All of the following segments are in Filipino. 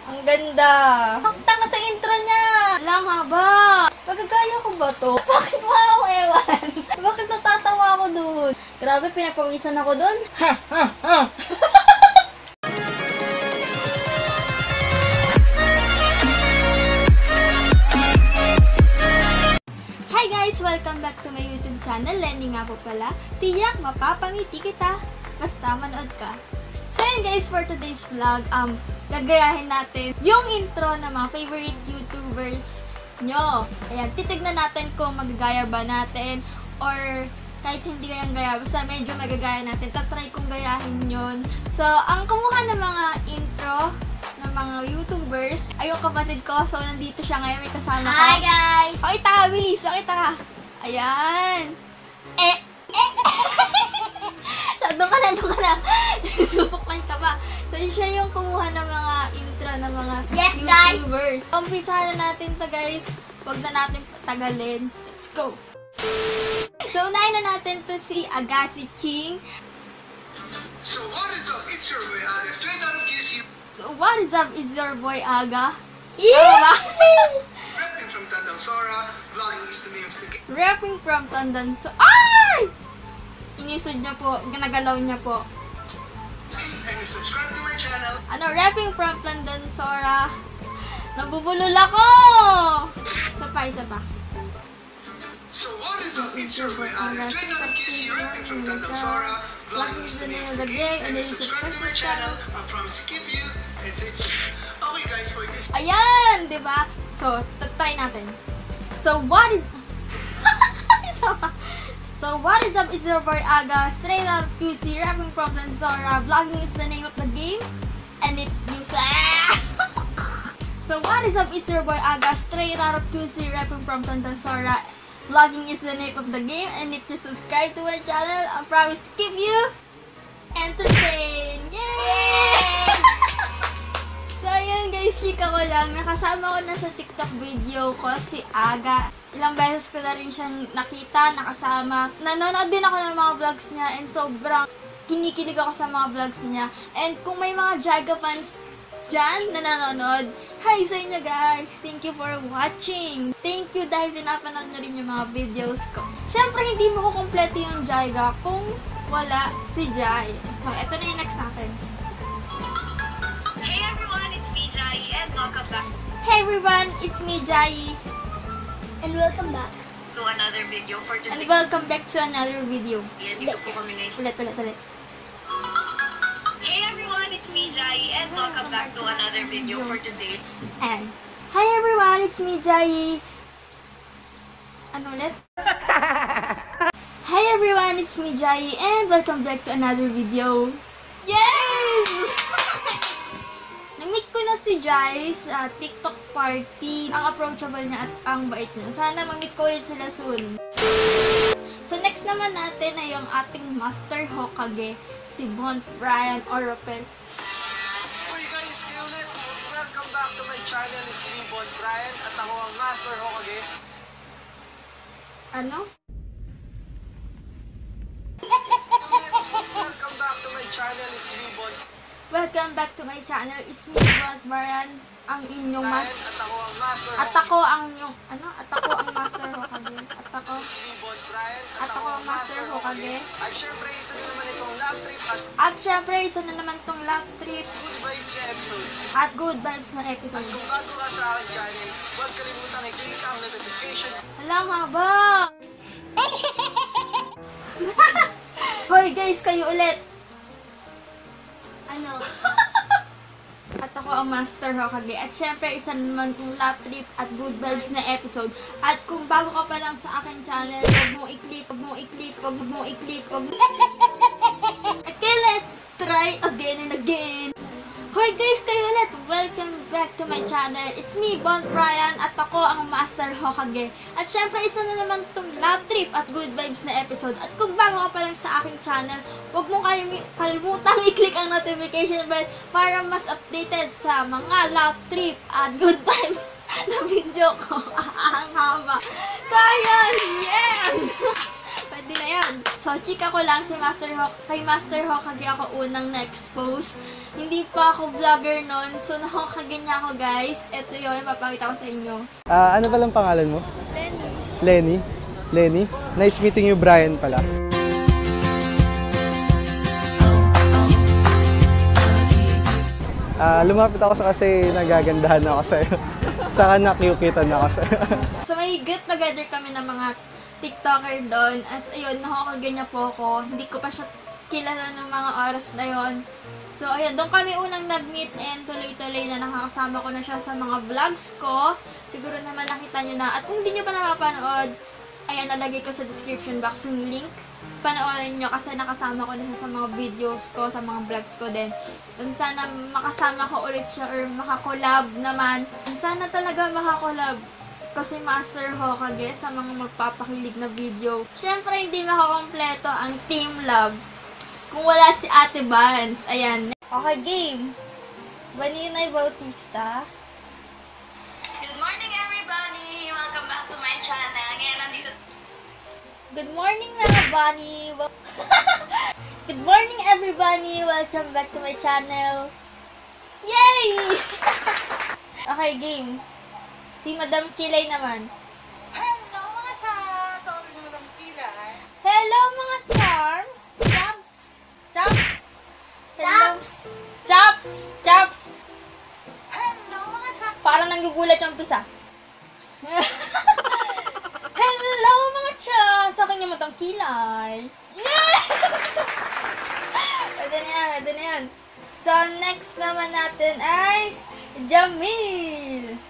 Ang ganda. Ang tanga sa intro niya. Lang haba. Magagaya ko ba to? Bakit mo ako ewan? Bakit natatawa ako dun? Grabe, pinagpawisan ako dun. Ha, ha, ha. Hi guys! Welcome back to my YouTube channel. Lenny nga po pala. Tiyak, mapapangiti kita. Basta manood ka. So yun guys, for today's vlog, gagayahin natin yung intro ng mga favorite YouTubers nyo. Ayan, titignan natin kung magagaya ba natin or kahit hindi kayang gaya, basta medyo magagaya natin. Tatry kong gayahin yun. So, ang kumuha ng mga intro ng mga YouTubers ay yung kapatid ko. So, nandito siya ngayon. May kasama ko. Hi guys! Pakita ka, bilis. Pakita ka. Ayan. Doon ka na. Susuklay ka pa. So, siya yung kumuha ng mga intro ng mga YouTubers. Umpisahan na natin to guys. Huwag na natin patagalin. Let's go. So, unahin na natin to si Agassi Ching. So what is up? It's your boy Aga, straight out of QC. So, what is up? It's your boy Aga. Yeah! Repping from Tandang Sora, vlogging is the name of the game. Rapping from Tandang Sora. Ay! Inisod niya po. Ginagalaw niya po. And you subscribe to my channel. Rapping from Tandang Sora. Nabubulol ako! Isa pa. So what is up? It's your boy Aga, straight out of QC, repping from Tandang Sora, vlogging is the name of the game. And you subscribe to my channel. I promise to keep you. Okay guys, for this. Ayan! Diba? So, try natin. So, what is... So, what is up? It's your boy Aga, straight out of QC, rapping from Tandang. Vlogging is the name of the game, and it's music. So, what is up? It's your boy Aga, straight out of QC, rapping from Tandang. Vlogging is the name of the game, and if you subscribe to my channel, I promise to keep you entertained. Yay! So, ayun guys, chika ko lang. Nakasama ko na sa TikTok video ko si Aga. Ilang beses ko na rin siyang nakita, nakasama. Nanonood din ako ng mga vlogs niya and sobrang kinikilig ako sa mga vlogs niya. And kung may mga Jaga fans dyan na nanonood, hi sa inyo guys! Thank you for watching! Thank you dahil pinapanood na rin yung mga videos ko. Siyempre, hindi mo ko kompleto yung Jaga kung wala si Jai. So, eto na yung next natin. Hey everyone, it's me Jai and welcome back Hey everyone, it's me Jai. And welcome back. to another video for And today. welcome back to another video. Yan, dito po kami ngayon. Ulit. Hey everyone, it's me Jai and welcome back to another video for today. And, hi everyone, it's me Jai. Ano ulit? Hi everyone, it's me Jai and welcome back to another video. Yes! Na-meet ko na si Jai sa TikTok party. Ang approachable niya at ang bait niya. Sana ma-meet ko ulit sila soon. So next naman natin ay yung ating Master Hokage, si Bon Brian Oropel. Hey guys, kayo ulit. Welcome back to my channel. It's me, Bon Brian, at ako ang Master Hokage. Ano? Welcome back to my channel. It's me, Bon Welcome back to my channel. It's me, Bon Brian, ang inyong Brian, master. at ako ang Master At Hokage. ako ang yung, At ako ang Master Hokage. At ako, It's me, Bon Brian, At ako ang Master Hokage. At syempre, isa na naman itong love trip at At syempre, isa na naman tong love trip good vibes na episode. at good vibes na At episode. kung bago ka sa aking channel, huwag kalimutan i-click ang notification. Walang haba! Hoy guys, kayo ulit! Ano? At ako ang Master Hokage. At syempre, isa na naman tong love trip at good vibes na episode. At kung bago ka pa lang sa aking channel, huwag mo i-click. Okay, let's try again and again. Hoy guys, kayo ulit! Welcome back to my channel. It's me, Bon Brian, at ako ang Master Hokage. At syempre, isa na naman tong love trip at good vibes na episode. At kung bago ka pa lang sa aking channel, huwag mong kalimutang i-click ang notification bell para mas updated sa mga love trip at good vibes na video ko. Ang haba. So, ayun! Yes! Pwede pwede na yan. So, chika ko lang si Master Hawk. Kay Master Hokage ako unang na-expose. Hindi pa ako vlogger nun. So, na-Hokage niya ako, guys. Ito yun, papakita ko sa inyo. Ano ba lang pangalan mo? Lenny. Lenny? Nice meeting you, Brian pala. Lumapit ako sa kasi nagagandahan ako sa'yo. Saka nakiukitan ako sa'yo. So, may get together kami ng mga TikToker doon. At ayun, na-Hokage niya po ako. Hindi ko pa siya kilala ng mga oras na yon. So, ayun, doon kami unang nag-meet and tuloy-tuloy na nakakasama ko na siya sa mga vlogs ko. Siguro naman nakita nyo na. At kung hindi nyo pa napapanood, ayan, nalagay ko sa description box yung link. Panoorin nyo kasi nakasama ko na siya sa mga videos ko, sa mga vlogs ko din. Kung sana makasama ko ulit siya or makakolab naman. Kung sana talaga makakolab ko si Master Hokage sa mga magpapakilig na video. Siyempre, hindi makakompleto ang Team Love kung wala si Ate Vance. Ayan. Okay, game. Vaninay Bautista. Good morning, everybody! Welcome back to my channel. Ngayon, nandito. Good morning, mga bunny. Good morning, everybody. Welcome back to my channel. Yay! Okay, game. Si Madam Kilay naman. Hello mga chas! Sabi ni Madam Kilay. Hello, mga charms. Chops. Chops. Chops. Chops. Chops. Hello mga chas! Parang nanggugulat yung pisa. Hello, mga chas. Sa akin yung Madam Kilay. Yes! Pwede na yan, pwede na yan. So, next naman natin ay Jamil.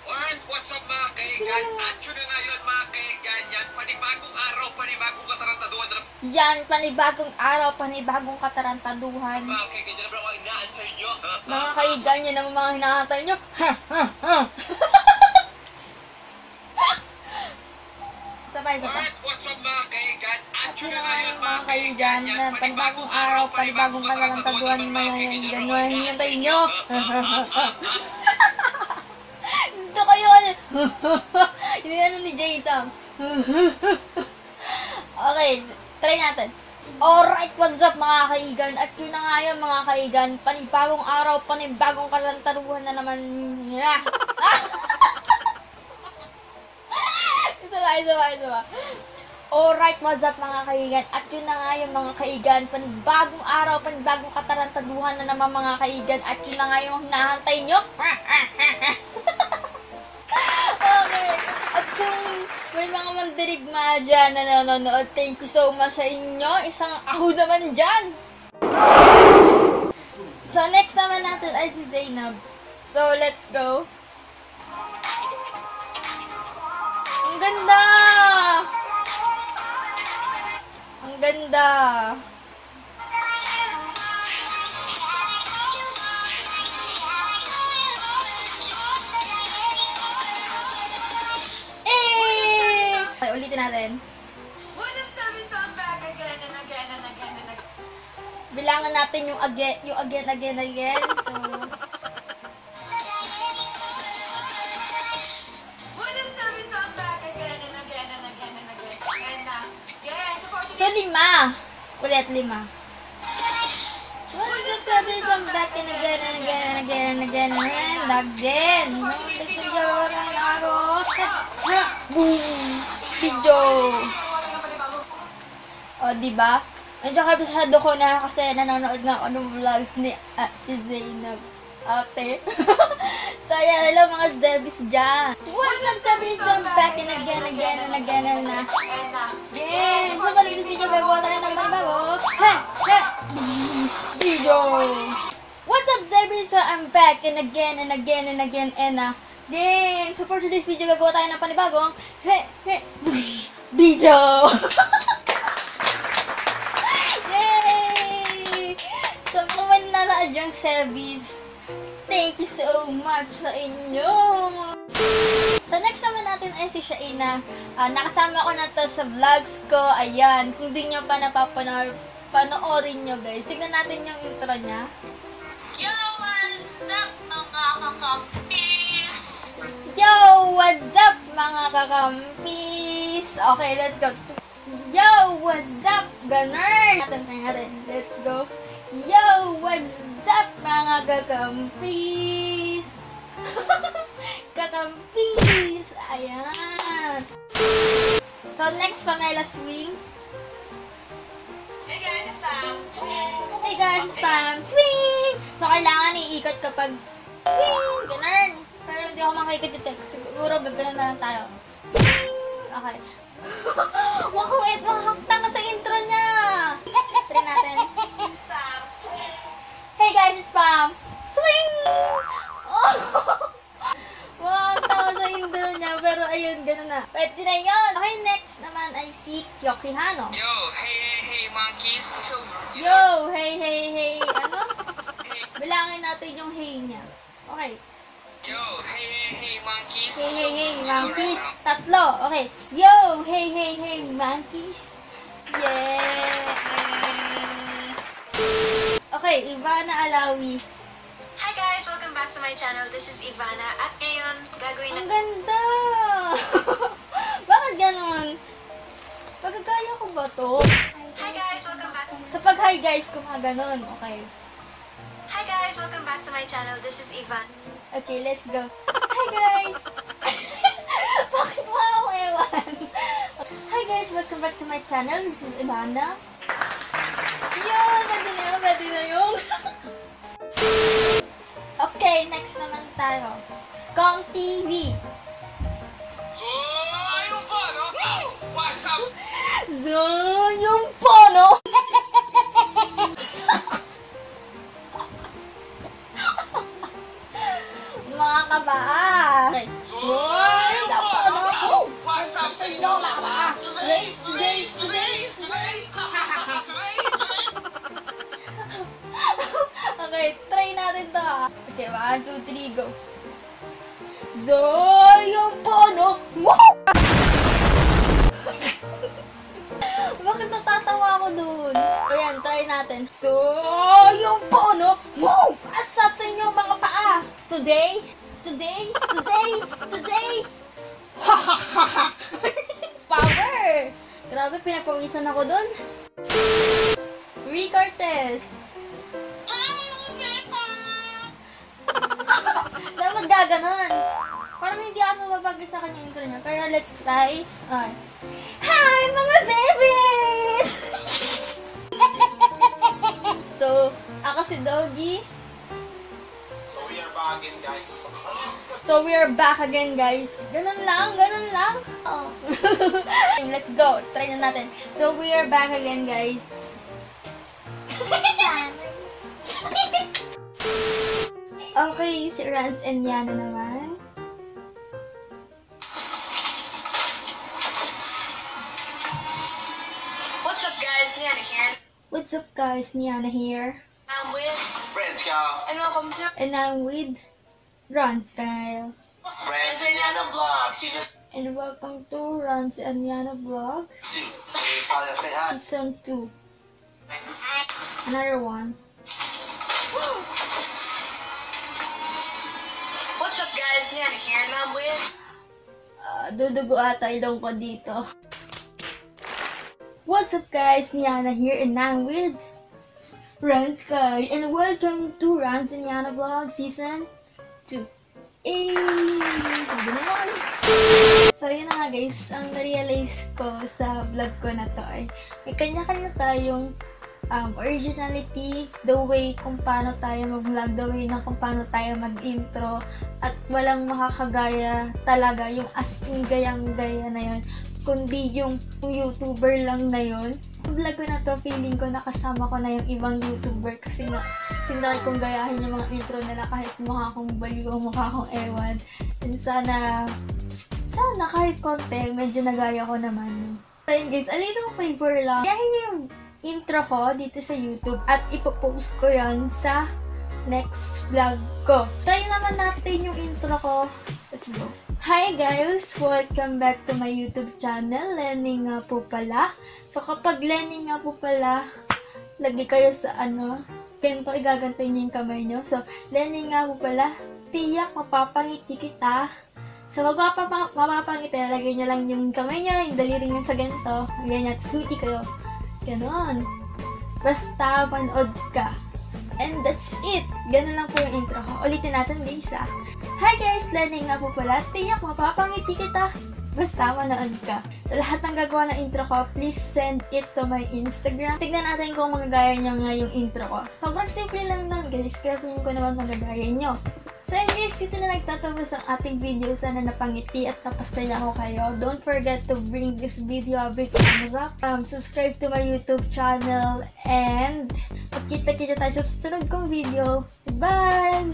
Alright, what's up mga kaigan? Action na ngayon mga kaigan. Yan, panibagong araw, panibagong katarantaduhan na Yan, panibagong araw, panibagong katarantaduhan. mga kaigan. Yan na ako ina-answer nyo. Mga kaigan, yan naman mga hinahantay nyo. Sabay, sabay. Alright, what's up mga kaigan? Action na Sino ngayon mga kaigan na panibagong araw, panibagong katarantaduhan, mga kaigan, mga hinihintay nyo. Dito kayo, ano? Hindi ano ni Jay-Sam. Okay, try natin. Alright, what's up mga kaigan? At yun na nga yun mga kaigan, panibagong araw, panibagong katarantaduhan na naman. Isa ba. Alright, what's up mga kaigan? At yun na nga yung mga kaigan, panibagong araw, panibagong katarantaduhan na naman mga kaigan. At yun na nga yung hinahantay nyo. Okay, at kung may mga mandirigma dyan na nanonood, thank you so much sa inyo. Isang aho naman dyan. So, next naman natin ay si Zainab. So, let's go. Ang ganda! Ang ganda! Okay, ulitin natin. Wouldn't sabi so I'm back again and again and again and again. Bilangan natin yung again. So, Wouldn't sabi so I'm back again and again and again and again. And yeah, supporting so 5. Ulit 5. What's up, please come back and again and again and again and again and again. Boom! Video! O, diba? Medyo kabisado ko na kasi nanonood nga ako ng vlogs ni Ate Zainab. Ate. So, ayan, hello mga Zebis dyan. What's up, Zebis? I'm back and again and again and again and yes! So, balik sa video, gagawa tayo ng bago. Video! What's up, Zebis? So, I'm back and again and again and again and again. So, for today's video, gagawa tayo ng panibagong video! Yay! So, kung man nanood yung Zebis, thank you so much sa inyo! So, next naman natin ay si Shaina. Nakasama ko na to sa vlogs ko. Ayan, kung di nyo pa napapanood, panoorin nyo guys. Signan natin yung intro niya. Yo, what's up, mga kakampis? Yo! What's up mga kakampis? Okay, let's go. Yo, what's up, ganern? Natin. Let's go. Yo, what's up, mga kakampis? Kakampis! Ayan. So, next, Pamela Swing. Hey guys, it's Pam. Hey guys, it's Pam. Swing! So, kailangan iikot kapag swing! Ganun. Pero hindi ako makikot yung text. Siguro gagano'n na lang tayo. Swing! Okay. Wag kong makakakta ka sa intro niya. Try natin. Pam. Hey guys, it's Pam. Swing! Oh! Wow, tawa sa intro niya. Pero ayun, gano'n na. Pwede na yun. Okay, next naman ay si Kyokihano. Yo, hey, monkeys. So, Yo, hey. Ano? Bilangin natin yung hey niya. Okay. yo, hey, monkeys. Hey, monkeys. Tatlo. Okay. Yo, hey, monkeys. Yes. Okay, Ivana Alawi. Hi guys, welcome back to my channel. This is Ivana. At ngayon, gagawin Ang ganda. Bakit ganun? Magagaya ko ba to? Hi guys, welcome back. Sa pag-hi guys, kumaganon. Okay. Hi guys, welcome back to my channel. This is Ivan. Okay, let's go. Hi guys! Bakit mo ako ewan? Hi guys, welcome back to my channel. This is Ivana. Yun! Pwede na yun. Okay, next naman tayo. Kong TV. So, yung ba, no? What's up? So, yung pono! Mga kabaa! Okay. Yung pono! What's up sa inyo, mga kabaa? Today. Okay, try natin to. Okay, 1, 2, 3, go. So, yung pono! Wow! Bakit natatawa ako dun? Ayan, try natin. So, yung pono! Wow! Asap sa inyo mga paa! Today! Power! Grabe, pinapawisan ako dun. Rick Cortez. Dapat gaganon. Parang hindi ako mababagay sa kanya intro niya. Pero let's try. Okay. Hi, mga babies! So, ako si Doggy. So, we are back again, guys. Ganun lang. Oh. Let's go. Try na natin. So, we are back again, guys. Okay, si Rans and Yana naman. What's up guys, Niana here. What's up, guys? Niana here. I'm with Friends, ka. and welcome to And I'm with Rans Kyle. Friends, Niana Vlogs. And welcome to Rans and Yana Vlogs. say hi. Season 2. Another one. What's up guys, Niana here and I'm with Dudugo ata ilong ko dito. What's up, guys? Niana here and I'm with Rans Kyle. And welcome to Rans and Yana Vlog Season 2. Sabi na yun. So, yun na nga guys, ang na-realize ko sa vlog ko na to ay may kanya-kanya tayong originality, the way kung paano tayo mag-vlog, the way na kung paano tayo mag-intro, at walang makakagaya talaga yung as in gayang-gaya na yun, kundi yung YouTuber lang na yun. Ang vlog ko na to, feeling ko nakasama ko na yung ibang YouTuber kasi nga tinry kong gayahin yung mga intro nila kahit mukha akong baliw o mukha akong ewan. And sana kahit konti, medyo nagaya ko naman. So yun guys, a little favor lang. Gayahin nyo yung intro ko dito sa YouTube at ipopost ko yan sa next vlog ko. Try naman natin yung intro ko. Let's go. Hi guys! Welcome back to my YouTube channel. Lenny nga po pala. So kapag Lenny nga po pala, lagi kayo sa ganito, igagantoy niyo yung kamay nyo. So, Lenny nga po pala, tiyak mapapangiti kita So, mapapangiti, lagay nyo lang yung kamay nyo, yung daliri nyo sa ganito. Ganyan, tapos ngiti kayo. Ganon. Basta, manood ka. And that's it! Ganun lang po yung intro ko. Ulitin natin guys ah. Hi guys! Lenny nga po pala. Tiyak, mapapangiti kita. Basta manood ka. So, lahat ng gagawa ng intro ko, please send it to my Instagram. Tignan natin kung magagaya nyo nga yung intro ko. Sobrang simple lang nun guys. Kaya feeling ko naman magagaya nyo. So and guys, dito na nagtatapos ang ating video. Sana napangiti at napasaya ko kayo. Don't forget to bring this video a big thumbs up. Subscribe to my YouTube channel. And magkita-kita tayo sa susunod kong video. Goodbye!